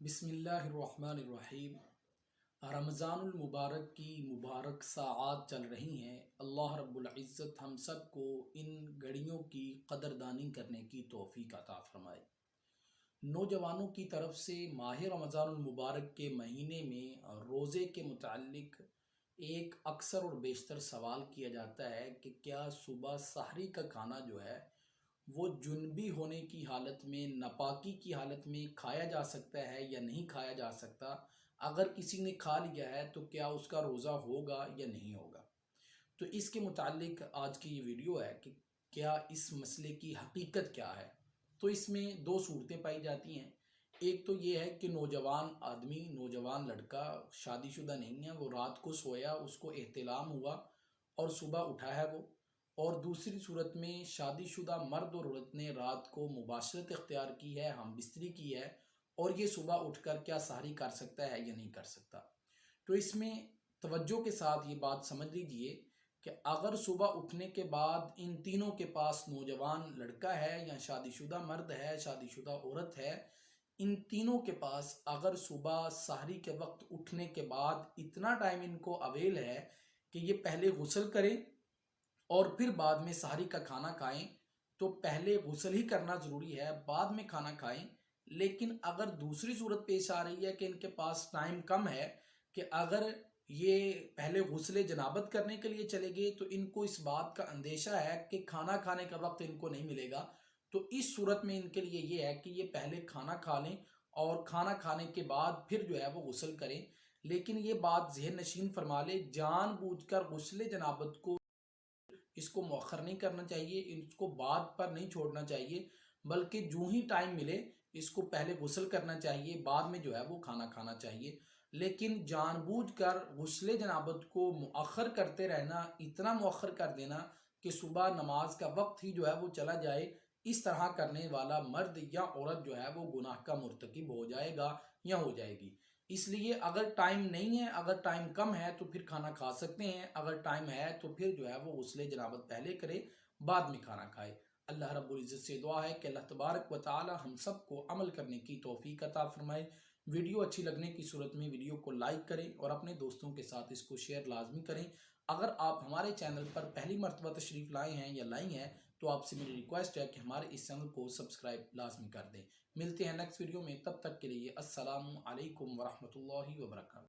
بسم اللہ الرحمن الرحیم۔ رمضان المبارک کی مبارک ساعات چل رہی ہیں۔ اللہ رب العزت ہم سب کو ان گھڑیوں کی قدردانی کرنے کی توفیق عطا فرمائے۔ نوجوانوں کی طرف سے ماہ رمضان المبارک کے مہینے میں روزے کے متعلق ایک اکثر اور بیشتر سوال کیا جاتا ہے کہ کیا صبح سحری کا کھانا جو ہے وہ جنبی ہونے کی حالت میں، ناپاکی کی حالت میں کھایا جا سکتا ہے یا نہیں کھایا جا سکتا؟ اگر کسی نے کھا لیا ہے تو کیا اس کا روزہ ہوگا یا نہیں ہوگا؟ تو اس کے متعلق آج کی یہ ویڈیو ہے کہ کیا اس مسئلے کی حقیقت کیا ہے۔ تو اس میں دو صورتیں پائی جاتی ہیں۔ ایک تو یہ ہے کہ نوجوان آدمی، نوجوان لڑکا شادی شدہ نہیں ہے، وہ رات کو سویا، اس کو احتلام ہوا اور صبح اٹھا ہے وہ، اور دوسری صورت میں شادی شدہ مرد اور عورت نے رات کو مباشرت اختیار کی ہے، ہم بستری کی ہے، اور یہ صبح اٹھ کر کیا سحری کر سکتا ہے یا نہیں کر سکتا۔ تو اس میں توجہ کے ساتھ یہ بات سمجھ لیجئے کہ اگر صبح اٹھنے کے بعد ان تینوں کے پاس، نوجوان لڑکا ہے یا شادی شدہ مرد ہے، شادی شدہ عورت ہے، ان تینوں کے پاس اگر صبح سحری کے وقت اٹھنے کے بعد اتنا ٹائم ان کو اویل ہے کہ یہ پہلے غسل کریں اور پھر بعد میں سحری کا کھانا کھائیں، تو پہلے غسل ہی کرنا ضروری ہے، بعد میں کھانا کھائیں۔ لیکن اگر دوسری صورت پیش آ رہی ہے کہ ان کے پاس ٹائم کم ہے، کہ اگر یہ پہلے غسل جنابت کرنے کے لیے چلے گئے تو ان کو اس بات کا اندیشہ ہے کہ کھانا کھانے کا وقت ان کو نہیں ملے گا، تو اس صورت میں ان کے لیے یہ ہے کہ یہ پہلے کھانا کھا لیں اور کھانا کھانے کے بعد پھر جو ہے وہ غسل کریں۔ لیکن یہ بات ذہن نشین فرما لے، جان بوجھ کر غسل جنابت کو اس کو مؤخر نہیں کرنا چاہیے، اس کو بعد پر نہیں چھوڑنا چاہیے، بلکہ جو ہی ٹائم ملے اس کو پہلے غسل کرنا چاہیے، بعد میں جو ہے وہ کھانا کھانا چاہیے۔ لیکن جان بوجھ کر غسل جنابت کو مؤخر کرتے رہنا، اتنا مؤخر کر دینا کہ صبح نماز کا وقت ہی جو ہے وہ چلا جائے، اس طرح کرنے والا مرد یا عورت جو ہے وہ گناہ کا مرتکب ہو جائے گا یا ہو جائے گی۔ اس لیے اگر ٹائم نہیں ہے، اگر ٹائم کم ہے تو پھر کھانا کھا سکتے ہیں، اگر ٹائم ہے تو پھر جو ہے وہ غسل جنابت پہلے کرے، بعد میں کھانا کھائے۔ اللہ رب العزت سے دعا ہے کہ اللہ تبارک و تعالی ہم سب کو عمل کرنے کی توفیق عطا فرمائے۔ ویڈیو اچھی لگنے کی صورت میں ویڈیو کو لائک کریں اور اپنے دوستوں کے ساتھ اس کو شیئر لازمی کریں۔ اگر آپ ہمارے چینل پر پہلی مرتبہ تشریف لائے ہیں یا لائی ہیں تو آپ سے میری ریکویسٹ ہے کہ ہمارے اس چینل کو سبسکرائب لازمی کر دیں۔ ملتے ہیں نیکسٹ ویڈیو میں، تب تک کے لیے السلام علیکم ورحمۃ اللہ وبرکاتہ۔